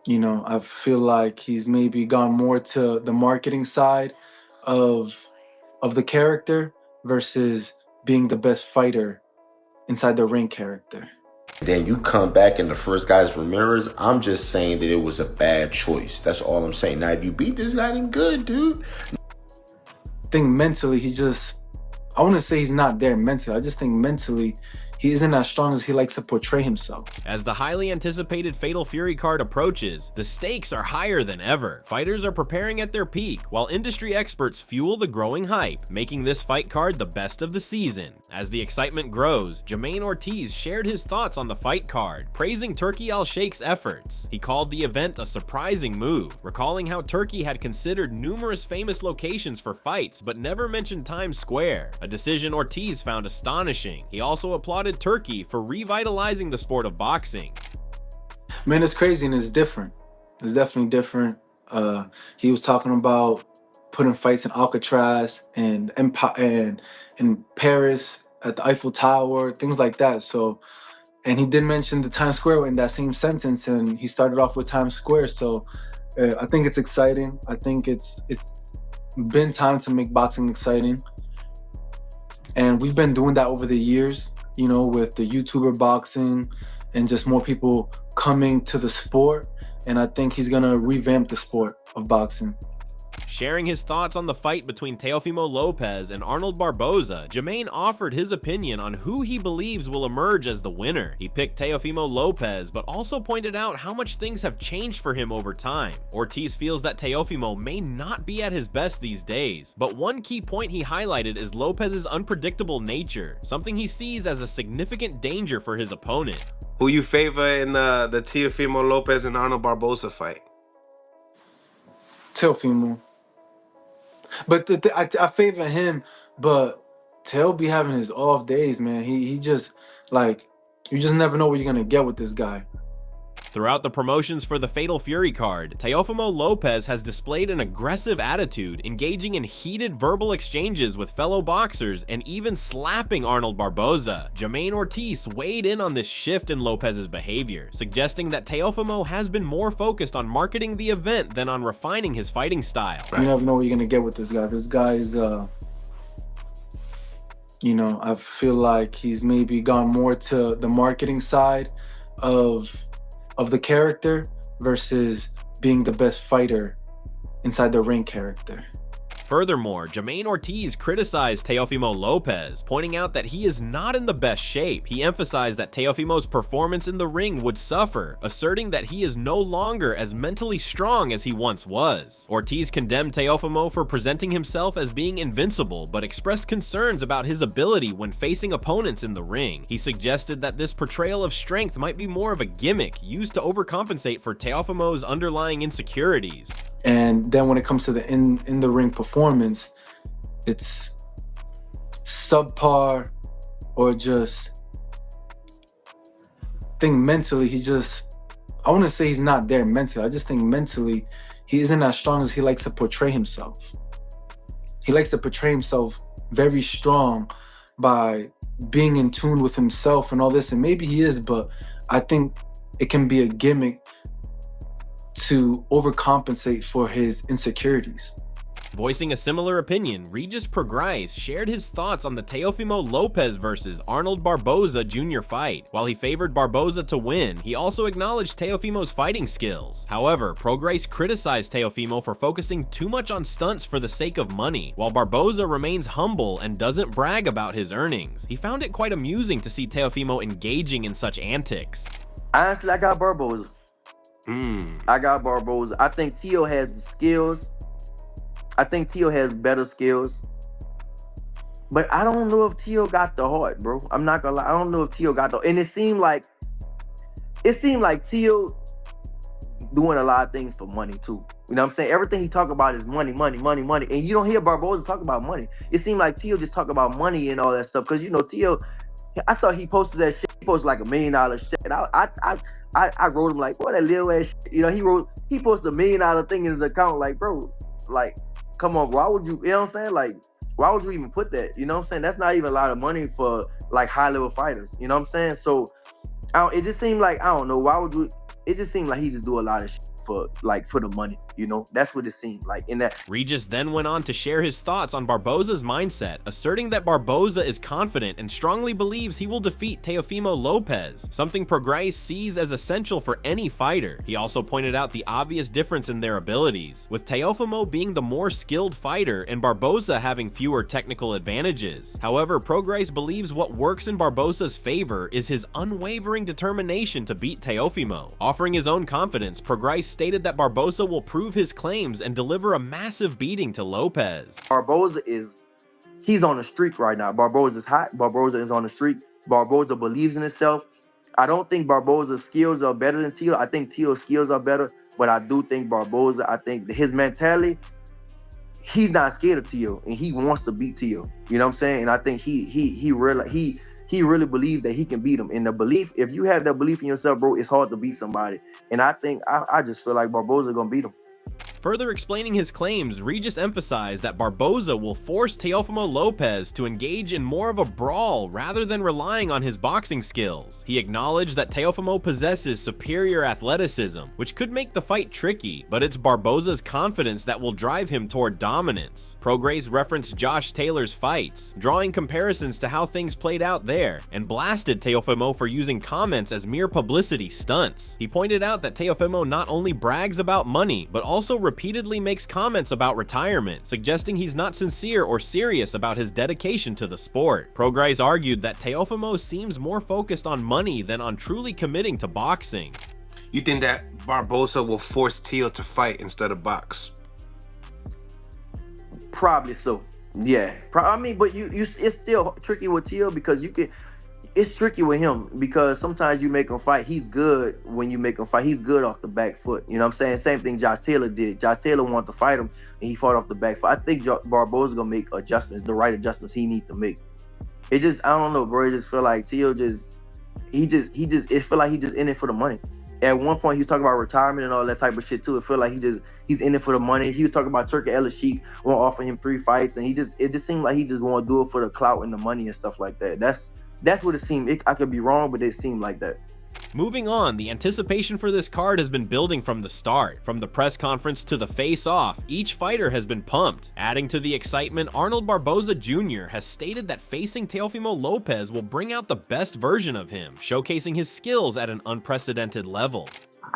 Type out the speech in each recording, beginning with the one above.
I feel like he's maybe gone more to the marketing side of the character versus being the best fighter inside the ring character. Then you come back and the first guy is Ramirez. I'm just saying that it was a bad choice. That's all I'm saying. Now, if you beat this guy, then good, dude. I think mentally I wouldn't say he's not there mentally. I just think mentally he isn't as strong as he likes to portray himself. As the highly anticipated Fatal Fury card approaches, the stakes are higher than ever. Fighters are preparing at their peak, while industry experts fuel the growing hype, making this fight card the best of the season. As the excitement grows, Jamaine Ortiz shared his thoughts on the fight card, praising Turki Al-Sheikh's efforts. He called the event a surprising move, recalling how Turki had considered numerous famous locations for fights but never mentioned Times Square, a decision Ortiz found astonishing. He also applauded Turki for revitalizing the sport of boxing. Man, it's crazy and it's different. It's definitely different. He was talking about putting fights in Alcatraz and in Paris at the Eiffel Tower, things like that. So, and he did mention the Times Square in that same sentence, and he started off with Times Square. So, I think it's exciting. I think it's been time to make boxing exciting, and we've been doing that over the years. With the YouTuber boxing and just more people coming to the sport. And I think he's gonna revamp the sport of boxing. Sharing his thoughts on the fight between Teofimo Lopez and Arnold Barboza, Jamaine offered his opinion on who he believes will emerge as the winner. He picked Teofimo Lopez, but also pointed out how much things have changed for him over time. Ortiz feels that Teofimo may not be at his best these days, but one key point he highlighted is Lopez's unpredictable nature, something he sees as a significant danger for his opponent. Who you favor in the Teofimo Lopez and Arnold Barboza fight? Teofimo. But I favor him, but Teo be having his off days, man. He just, you just never know what you're going to get with this guy. Throughout the promotions for the Fatal Fury card, Teofimo Lopez has displayed an aggressive attitude, engaging in heated verbal exchanges with fellow boxers and even slapping Arnold Barboza. Jamaine Ortiz weighed in on this shift in Lopez's behavior, suggesting that Teofimo has been more focused on marketing the event than on refining his fighting style. You never know what you're going to get with this guy. This guy is, I feel like he's maybe gone more to the marketing side of the character versus being the best fighter inside the ring character. Furthermore, Jamaine Ortiz criticized Teofimo Lopez, pointing out that he is not in the best shape. He emphasized that Teofimo's performance in the ring would suffer, asserting that he is no longer as mentally strong as he once was. Ortiz condemned Teofimo for presenting himself as being invincible, but expressed concerns about his ability when facing opponents in the ring. He suggested that this portrayal of strength might be more of a gimmick used to overcompensate for Teofimo's underlying insecurities. And then when it comes to the in the ring performance, it's subpar, or just, I think mentally I wouldn't say he's not there mentally. I just think mentally he isn't as strong as he likes to portray himself. He likes to portray himself very strong by being in tune with himself and all this, and maybe he is, but I think it can be a gimmick to overcompensate for his insecurities. Voicing a similar opinion, Regis Prograis shared his thoughts on the Teofimo Lopez versus Arnold Barboza Jr. fight. While he favored Barboza to win, he also acknowledged Teofimo's fighting skills. However, Prograis criticized Teofimo for focusing too much on stunts for the sake of money, while Barboza remains humble and doesn't brag about his earnings. He found it quite amusing to see Teofimo engaging in such antics. Honestly, I got Barboza. I got Barboza. I think Teo has the skills. I think Teo has better skills. But I don't know if Teo got the heart, bro. I'm not gonna lie. I don't know if Teo got the, and it seemed like Teo doing a lot of things for money too. You know what I'm saying? Everything he talk about is money, money, money, money. And you don't hear Barboza talk about money. It seemed like Teo just talk about money and all that stuff. Cause Teo, I saw he posted that shit. He posted like $1 million shit. I wrote him like, what that little ass shit. He posted $1 million thing in his account. Like, bro, like, come on, why would you know what I'm saying? Like, why would you even put that? You know what I'm saying? That's not even a lot of money for like high level fighters. You know what I'm saying? So it just seemed like, I don't know, why would you, it just seemed like he just do a lot of shit for the money. You know, that's what it seemed like in that. Regis then went on to share his thoughts on Barboza's mindset, asserting that Barboza is confident and strongly believes he will defeat Teofimo Lopez, something Prograis sees as essential for any fighter. He also pointed out the obvious difference in their abilities, with Teofimo being the more skilled fighter and Barboza having fewer technical advantages. However, Prograis believes what works in Barboza's favor is his unwavering determination to beat Teofimo. Offering his own confidence, Prograis stated that Barboza will prove his claims and deliver a massive beating to Lopez. Barboza he's on a streak right now. Barboza's hot. Barboza is on a streak. Barboza believes in himself. I don't think Barboza's skills are better than Teo. I think Teo's skills are better, but I do think Barboza, I think his mentality, he's not scared of Teo, and he wants to beat Teo. You know what I'm saying? And I think he really believes that he can beat him. And the belief, if you have that belief in yourself, bro, it's hard to beat somebody. And I think I just feel like Barboza gonna beat him. Further explaining his claims, Regis emphasized that Barboza will force Teofimo Lopez to engage in more of a brawl rather than relying on his boxing skills. He acknowledged that Teofimo possesses superior athleticism, which could make the fight tricky, but it's Barboza's confidence that will drive him toward dominance. Prograis referenced Josh Taylor's fights, drawing comparisons to how things played out there, and blasted Teofimo for using comments as mere publicity stunts. He pointed out that Teofimo not only brags about money, but also repeatedly makes comments about retirement, suggesting he's not sincere or serious about his dedication to the sport. Prograis argued that Teofimo seems more focused on money than on truly committing to boxing. You think that Barboza will force Teo to fight instead of box? Probably so. Yeah. I mean, but it's still tricky with Teo because it's tricky with him because sometimes you make him fight. He's good when you make him fight. He's good off the back foot. You know what I'm saying? Same thing Josh Taylor did. Josh Taylor wanted to fight him, and he fought off the back foot. I think Barboza's gonna make adjustments, the right adjustments he needs to make. It just, I don't know, bro. It just feel like Teo it feel like he just in it for the money. At one point, he was talking about retirement and all that type of shit too. It feel like he's in it for the money. He was talking about Turki El-Sheikh won't offer him 3 fights, and it just seemed like he just want to do it for the clout and the money and stuff like that. That's what it seemed. I could be wrong, but it seemed like that. Moving on, the anticipation for this card has been building from the start. From the press conference to the face-off, each fighter has been pumped. Adding to the excitement, Arnold Barboza Jr. has stated that facing Teofimo Lopez will bring out the best version of him, showcasing his skills at an unprecedented level.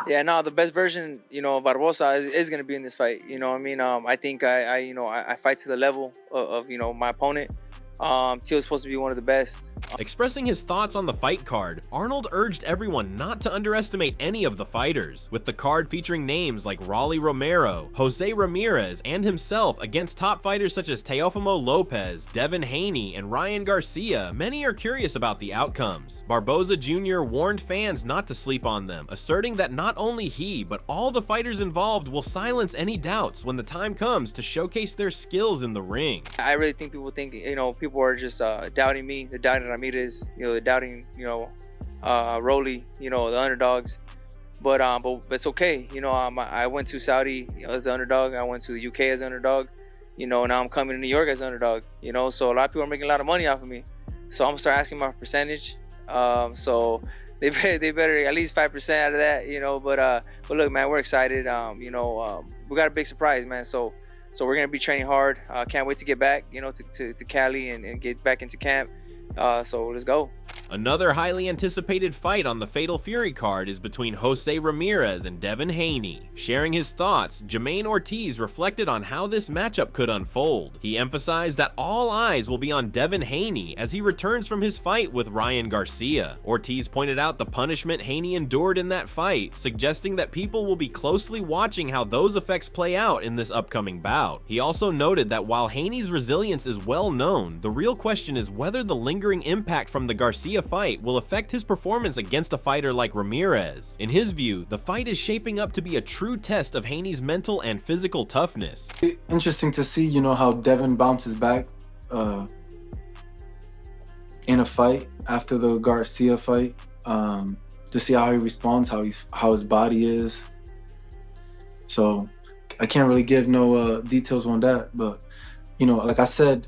Yeah, no, the best version, of Barboza is going to be in this fight. You know what I mean? I think I fight to the level of my opponent. Teo's supposed to be one of the best. Expressing his thoughts on the fight card, Arnold urged everyone not to underestimate any of the fighters, with the card featuring names like Rolly Romero, Jose Ramirez, and himself against top fighters such as Teofimo Lopez, Devin Haney, and Ryan Garcia. Many are curious about the outcomes. Barboza Jr. warned fans not to sleep on them, asserting that not only he, but all the fighters involved will silence any doubts when the time comes to showcase their skills in the ring. I really think people think, people are just doubting me. They're doubting Ramirez. They're doubting, Rolly. The underdogs. But it's okay. I went to Saudi as an underdog. I went to the UK as an underdog. Now I'm coming to New York as an underdog. So a lot of people are making a lot of money off of me. So I'm gonna start asking my percentage. So they better at least 5% out of that. But look, man, we're excited. We got a big surprise, man. So we're gonna be training hard. Can't wait to get back, to Cali and get back into camp. So let's go. Another highly anticipated fight on the Fatal Fury card is between Jose Ramirez and Devin Haney. Sharing his thoughts, Jermaine Ortiz reflected on how this matchup could unfold. He emphasized that all eyes will be on Devin Haney as he returns from his fight with Ryan Garcia. Ortiz pointed out the punishment Haney endured in that fight, suggesting that people will be closely watching how those effects play out in this upcoming bout. He also noted that while Haney's resilience is well known, the real question is whether the lingering impact from the Garcia fight will affect his performance against a fighter like Ramirez. In his view, the fight is shaping up to be a true test of Haney's mental and physical toughness. Interesting to see, how Devin bounces back in a fight after the Garcia fight, to see how he responds, how his body is. So I can't really give no details on that, but like I said,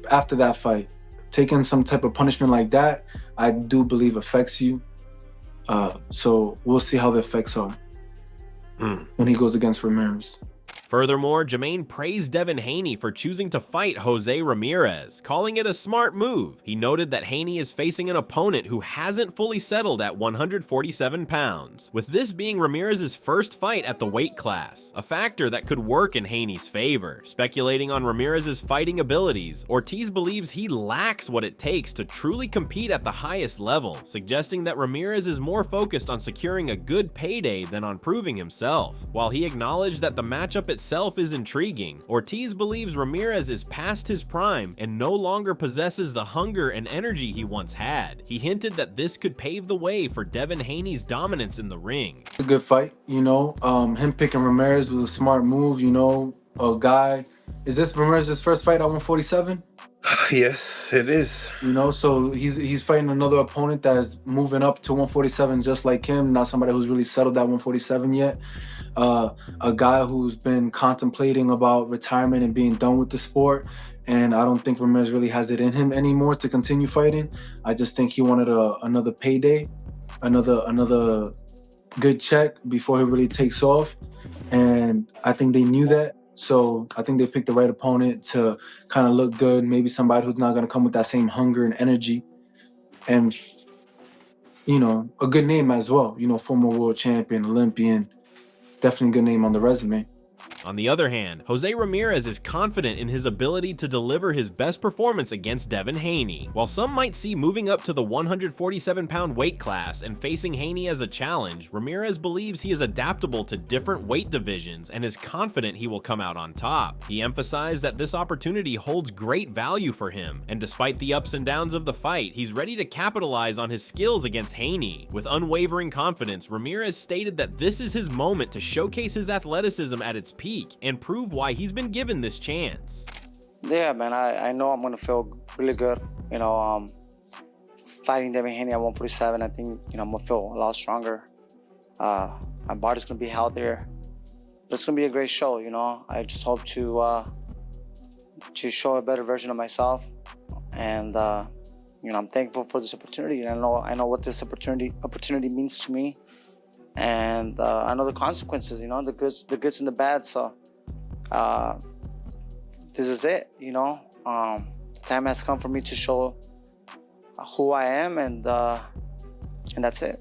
after that fight, taking some type of punishment like that, I do believe affects you. So we'll see how the effects are. when he goes against Ramirez. Furthermore, Jermaine praised Devin Haney for choosing to fight Jose Ramirez, calling it a smart move. He noted that Haney is facing an opponent who hasn't fully settled at 147 pounds, with this being Ramirez's first fight at the weight class, a factor that could work in Haney's favor. Speculating on Ramirez's fighting abilities, Ortiz believes he lacks what it takes to truly compete at the highest level, suggesting that Ramirez is more focused on securing a good payday than on proving himself. While he acknowledged that the matchup itself is intriguing, Ortiz believes Ramirez is past his prime and no longer possesses the hunger and energy he once had. He hinted that this could pave the way for Devin Haney's dominance in the ring. It's a good fight, you know. Him picking Ramirez was a smart move, you know. A guy, is this Ramirez's first fight at 147? Yes, it is. You know, so he's fighting another opponent that's moving up to 147 just like him, not somebody who's really settled at 147 yet. A guy who's been contemplating about retirement and being done with the sport, and I don't think Ramirez really has it in him anymore to continue fighting. I just think he wanted another payday, another good check before he really takes off, and I think they knew that. So I think they picked the right opponent to kind of look good, maybe somebody who's not going to come with that same hunger and energy, and, you know, a good name as well. You know, former world champion, Olympian, definitely a good name on the resume. On the other hand, Jose Ramirez is confident in his ability to deliver his best performance against Devin Haney. While some might see moving up to the 147-pound weight class and facing Haney as a challenge, Ramirez believes he is adaptable to different weight divisions and is confident he will come out on top. He emphasized that this opportunity holds great value for him, and despite the ups and downs of the fight, he's ready to capitalize on his skills against Haney. With unwavering confidence, Ramirez stated that this is his moment to showcase his athleticism at its peak and prove why he's been given this chance. Yeah, man, I know I'm gonna feel really good. You know, fighting Devin Haney at 147, I think, you know, I'm gonna feel a lot stronger. My body's gonna be healthier. But it's gonna be a great show. You know, I just hope to show a better version of myself, and you know, I'm thankful for this opportunity. And I know what this opportunity means to me. And I know the consequences, you know, the goods and the bad. So this is it, you know. The time has come for me to show who I am, and that's it.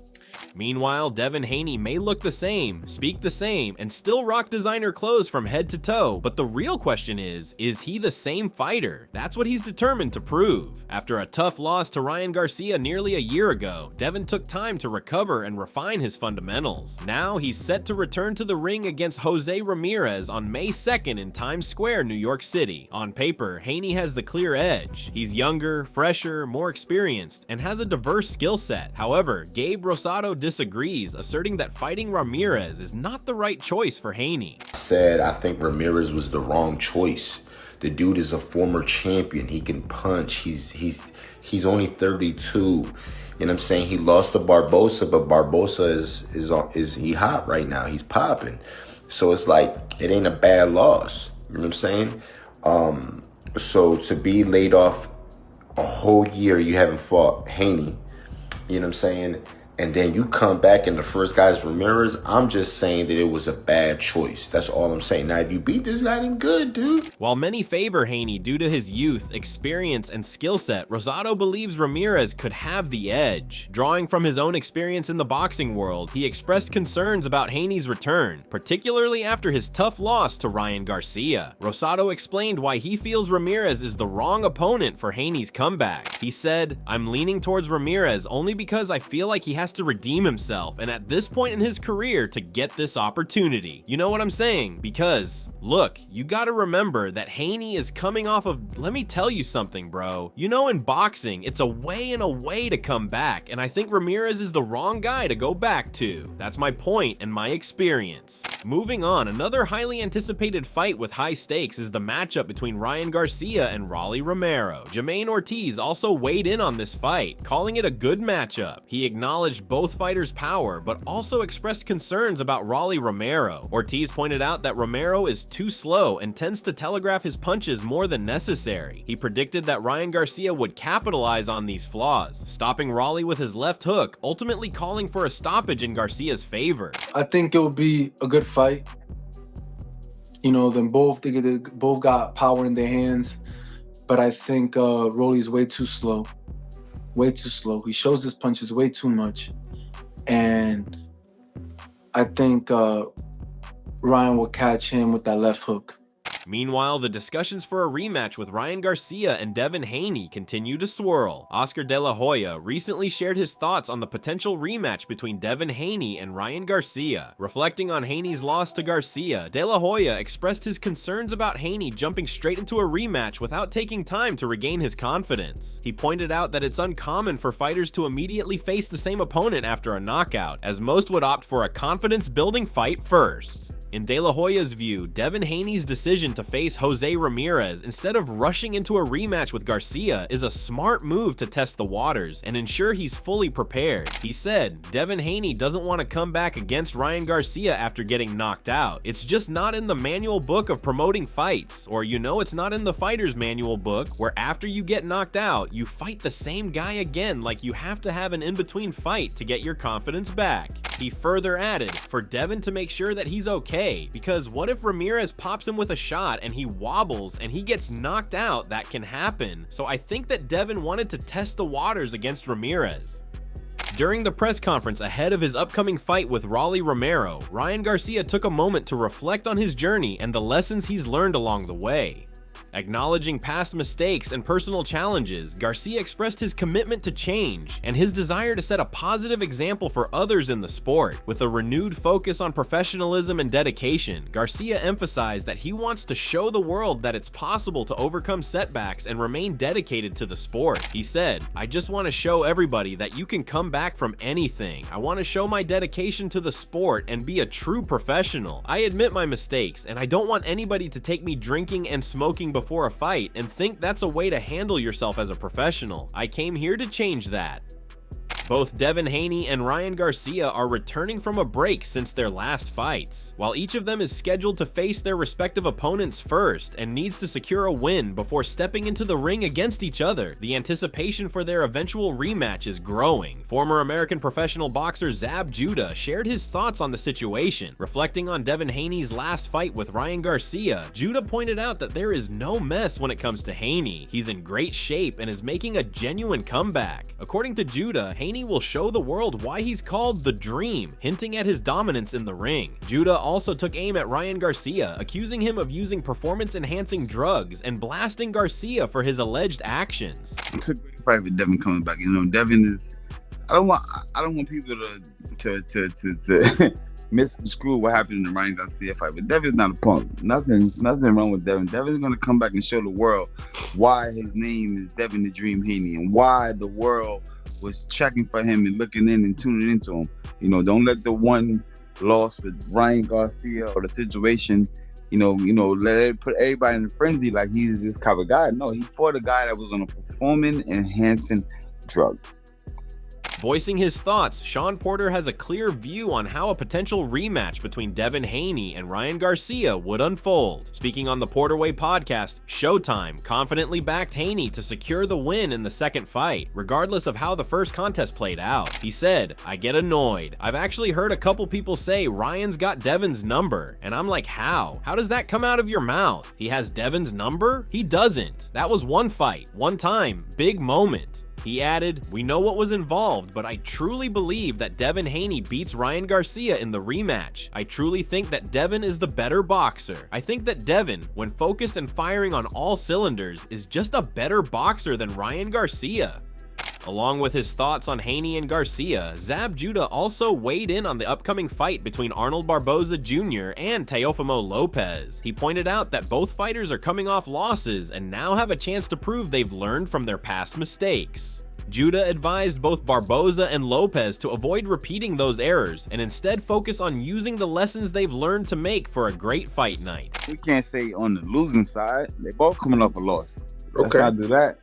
Meanwhile, Devin Haney may look the same, speak the same, and still rock designer clothes from head to toe, but the real question is he the same fighter? That's what he's determined to prove. After a tough loss to Ryan Garcia nearly a year ago, Devin took time to recover and refine his fundamentals. Now he's set to return to the ring against Jose Ramirez on May 2nd in Times Square, New York City. On paper, Haney has the clear edge. He's younger, fresher, more experienced, and has a diverse skill set. However, Gabe Rosado disagrees, asserting that fighting Ramirez is not the right choice for Haney. I think Ramirez was the wrong choice. The dude is a former champion. He can punch. He's only 32. You know what I'm saying? He lost to Barbosa, but Barbosa is he hot right now. He's popping. So it's like, it ain't a bad loss. You know what I'm saying? So to be laid off a whole year, you haven't fought Haney, you know what I'm saying? And then you come back and the first guy's Ramirez. I'm just saying that it was a bad choice. That's all I'm saying. Now, if you beat this guy, then good, dude. While many favor Haney due to his youth, experience, and skill set, Rosado believes Ramirez could have the edge. Drawing from his own experience in the boxing world, he expressed concerns about Haney's return, particularly after his tough loss to Ryan Garcia. Rosado explained why he feels Ramirez is the wrong opponent for Haney's comeback. He said, "I'm leaning towards Ramirez only because I feel like he has to redeem himself, and at this point in his career to get this opportunity." You know what I'm saying? Because, look, you gotta remember that Haney is coming off of, let me tell you something, bro. You know, in boxing, it's a way and a way to come back, and I think Ramirez is the wrong guy to go back to. That's my point and my experience. Moving on, another highly anticipated fight with high stakes is the matchup between Ryan Garcia and Rolly Romero. Jermaine Ortiz also weighed in on this fight, calling it a good matchup. He acknowledged acknowledged both fighters' power, but also expressed concerns about Rolly Romero. Ortiz pointed out that Romero is too slow and tends to telegraph his punches more than necessary. He predicted that Ryan Garcia would capitalize on these flaws, stopping Rolly with his left hook, ultimately calling for a stoppage in Garcia's favor. I think it would be a good fight. You know, they both got power in their hands, but I think Rolly's way too slow. Way too slow. He shows his punches way too much. And I think Ryan will catch him with that left hook. Meanwhile, the discussions for a rematch with Ryan Garcia and Devin Haney continue to swirl. Oscar De La Hoya recently shared his thoughts on the potential rematch between Devin Haney and Ryan Garcia. Reflecting on Haney's loss to Garcia, De La Hoya expressed his concerns about Haney jumping straight into a rematch without taking time to regain his confidence. He pointed out that it's uncommon for fighters to immediately face the same opponent after a knockout, as most would opt for a confidence-building fight first. In De La Hoya's view, Devin Haney's decision to face Jose Ramirez instead of rushing into a rematch with Garcia is a smart move to test the waters and ensure he's fully prepared. He said, Devin Haney doesn't want to come back against Ryan Garcia after getting knocked out. It's just not in the manual book of promoting fights, or it's not in the fighter's manual book where after you get knocked out, you fight the same guy again, like you have to have an in-between fight to get your confidence back. He further added, for Devin to make sure that he's okay, because what if Ramirez pops him with a shot and he wobbles and he gets knocked out? That can happen. So I think that Devin wanted to test the waters against Ramirez. During the press conference ahead of his upcoming fight with Rolly Romero, Ryan Garcia took a moment to reflect on his journey and the lessons he's learned along the way. Acknowledging past mistakes and personal challenges, Garcia expressed his commitment to change and his desire to set a positive example for others in the sport. With a renewed focus on professionalism and dedication, Garcia emphasized that he wants to show the world that it's possible to overcome setbacks and remain dedicated to the sport. He said, I just want to show everybody that you can come back from anything. I want to show my dedication to the sport and be a true professional. I admit my mistakes, and I don't want anybody to take me drinking and smoking before a fight and think that's a way to handle yourself as a professional. I came here to change that. Both Devin Haney and Ryan Garcia are returning from a break since their last fights. While each of them is scheduled to face their respective opponents first and needs to secure a win before stepping into the ring against each other, the anticipation for their eventual rematch is growing. Former American professional boxer Zab Judah shared his thoughts on the situation. Reflecting on Devin Haney's last fight with Ryan Garcia, Judah pointed out that there is no mess when it comes to Haney. He's in great shape and is making a genuine comeback. According to Judah, Haney will show the world why he's called the Dream, hinting at his dominance in the ring. Judah also took aim at Ryan Garcia, accusing him of using performance-enhancing drugs and blasting Garcia for his alleged actions. It's a great fight with Devin coming back. Devin is. I don't want people to misconstrue what happened in the Ryan Garcia fight. But Devin's not a punk. Nothing wrong with Devin. Devin's gonna come back and show the world why his name is Devin the Dream Haney and why the world was checking for him and looking in and tuning into him. Don't let the one loss with Ryan Garcia or the situation, let it put everybody in a frenzy like he's this kind of guy. No, he fought a guy that was on a performance-enhancing drug. Voicing his thoughts, Sean Porter has a clear view on how a potential rematch between Devin Haney and Ryan Garcia would unfold. Speaking on the Porter Way podcast, Showtime confidently backed Haney to secure the win in the second fight, regardless of how the first contest played out. He said, I get annoyed. I've actually heard a couple people say Ryan's got Devin's number, and I'm like, how? How does that come out of your mouth? He has Devin's number? He doesn't. That was one fight, one time, big moment. He added, we know what was involved, but I truly believe that Devin Haney beats Ryan Garcia in the rematch. I truly think that Devin is the better boxer. I think that Devin, when focused and firing on all cylinders, is just a better boxer than Ryan Garcia. Along with his thoughts on Haney and Garcia, Zab Judah also weighed in on the upcoming fight between Arnold Barboza Jr. and Teofimo Lopez. He pointed out that both fighters are coming off losses and now have a chance to prove they've learned from their past mistakes. Judah advised both Barboza and Lopez to avoid repeating those errors and instead focus on using the lessons they've learned to make for a great fight night. We can't say on the losing side. They both coming off a loss. Okay. Let's not do that.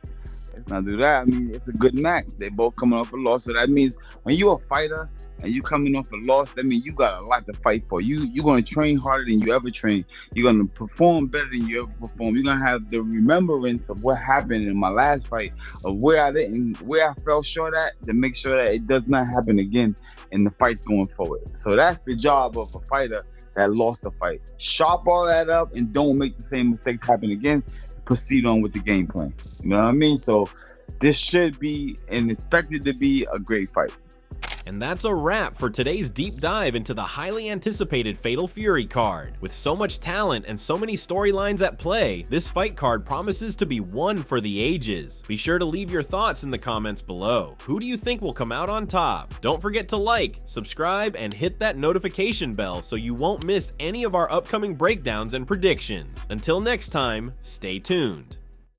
Let's not do that. I mean, it's a good match. They both coming off a loss, so that means when you're a fighter and you coming off a loss, that means you got a lot to fight for. You're gonna train harder than you ever train. You're gonna perform better than you ever perform. You're gonna have the remembrance of what happened in my last fight, of where I fell short at, to make sure that it does not happen again in the fights going forward. So that's the job of a fighter that lost the fight. Sharp all that up and don't make the same mistakes happen again. Proceed on with the game plan. You know what I mean? So this should be and expected to be a great fight. And that's a wrap for today's deep dive into the highly anticipated Fatal Fury card. With so much talent and so many storylines at play, this fight card promises to be one for the ages. Be sure to leave your thoughts in the comments below. Who do you think will come out on top? Don't forget to like, subscribe, and hit that notification bell so you won't miss any of our upcoming breakdowns and predictions. Until next time, stay tuned.